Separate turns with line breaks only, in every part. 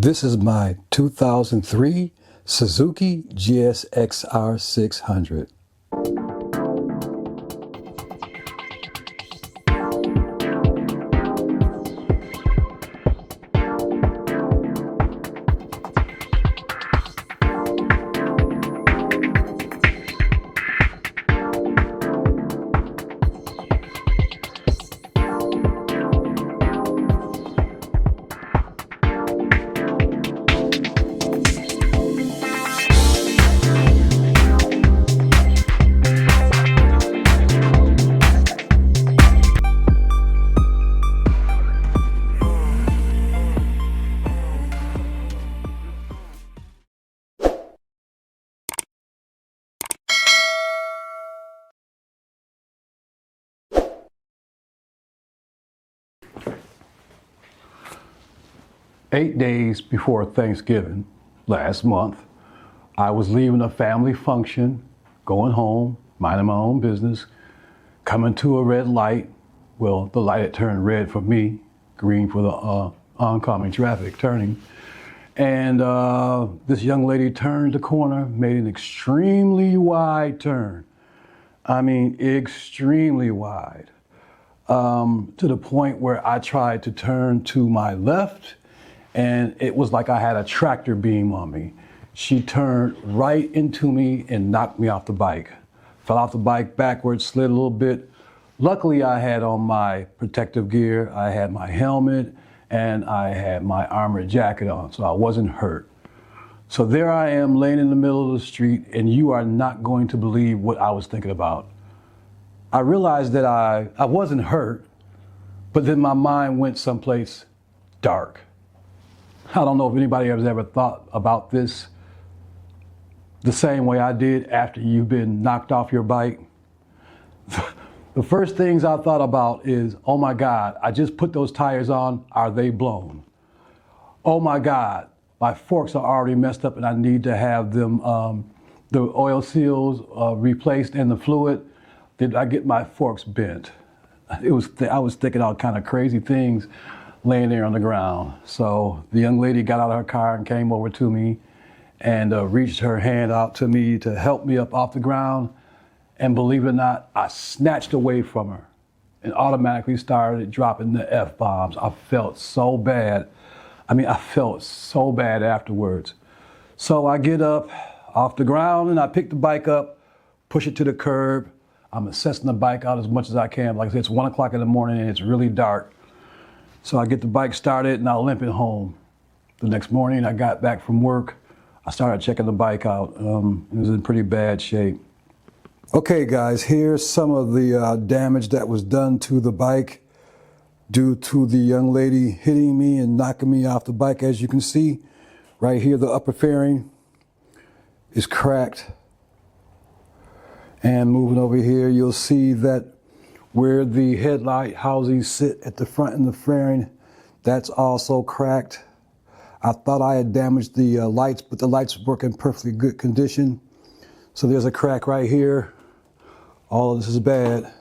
This is my 2003 Suzuki GSXR600. Eight days before Thanksgiving last month, I was leaving a family function, going home, minding my own business, coming to a red light. Well, the light had turned red for me, green for the oncoming traffic turning. And this young lady turned the corner, made an extremely wide turn. I mean, extremely wide. To the point where I tried to turn to my left, and it was like I had a tractor beam on me. She turned right into me and knocked me off the bike. Fell off the bike backwards, slid a little bit. Luckily, I had on my protective gear. I had my helmet and I had my armored jacket on, so I wasn't hurt. So there I am laying in the middle of the street, and you are not going to believe what I was thinking about. I realized that I wasn't hurt, but then my mind went someplace dark. I don't know if anybody has ever thought about this the same way I did after you've been knocked off your bike. The first things I thought about is, oh my God, I just put those tires on, are they blown? Oh my God, my forks are already messed up and I need to have them, the oil seals replaced and the fluid. Did I get my forks bent? I was thinking all kind of crazy things laying there on the ground. So the young lady got out of her car and came over to me and reached her hand out to me to help me up off the ground. And believe it or not, I snatched away from her and automatically started dropping the F-bombs. I felt so bad. I mean, I felt so bad afterwards. So I get up off the ground and I pick the bike up, push it to the curb. I'm assessing the bike out as much as I can. Like I said, it's 1 o'clock in the morning and it's really dark. So I get the bike started and I limp it home. The next morning I got back from work. I started checking the bike out. It was in pretty bad shape. Okay guys, here's some of the damage that was done to the bike due to the young lady hitting me and knocking me off the bike. As you can see, right here the upper fairing is cracked. And moving over here, you'll see that where the headlight housings sit at the front and the fairing, that's also cracked. I thought I had damaged the lights, but the lights work in perfectly good condition. So there's a crack right here. All of this is bad.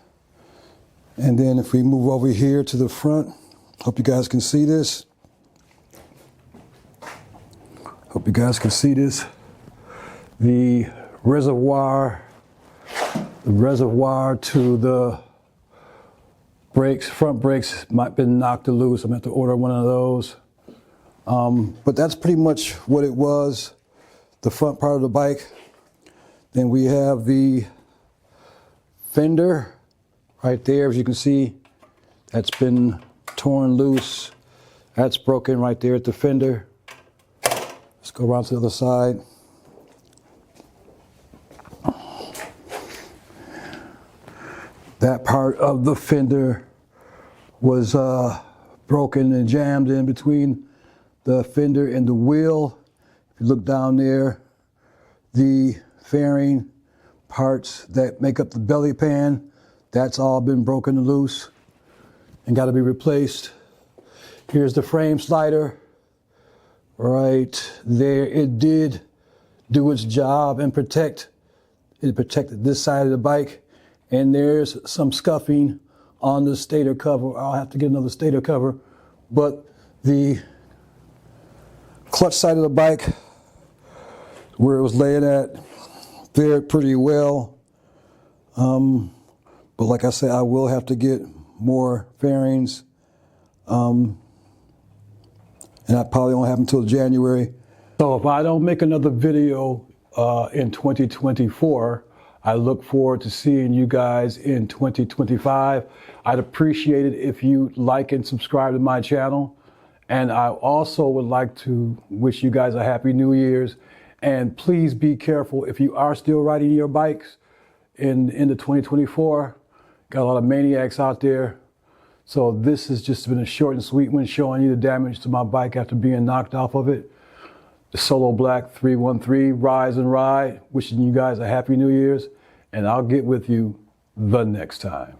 And then if we move over here to the front, hope you guys can see this. Hope you guys can see this. The reservoir to the brakes, front brakes might have been knocked loose. I'm gonna have to order one of those. But that's pretty much what it was, the front part of the bike. Then we have the fender right there, as you can see, that's been torn loose. That's broken right there at the fender. Let's go around to the other side. That part of the fender was broken and jammed in between the fender and the wheel. If you look down there, the fairing parts that make up the belly pan, that's all been broken and loose and got to be replaced. Here's the frame slider right there. It did do its job and protected this side of the bike. And there's some scuffing on the stator cover. I'll have to get another stator cover, but the
clutch side of the bike, where it was laying at, fared pretty well. But like I said, I will have to get more fairings. And that probably won't happen until January. So if I don't make another video in 2024, I look forward to seeing you guys in 2025. I'd appreciate it if you like and subscribe to my channel. And I also would like to wish you guys a happy New Year's. And please be careful if you are still riding your bikes into 2024. Got a lot of maniacs out there. So this has just been a short and sweet one showing you the damage to my bike after being knocked off of it. The Solo Black 313, Rise and Ride. Wishing you guys a happy New Year's. And I'll get with you the next time.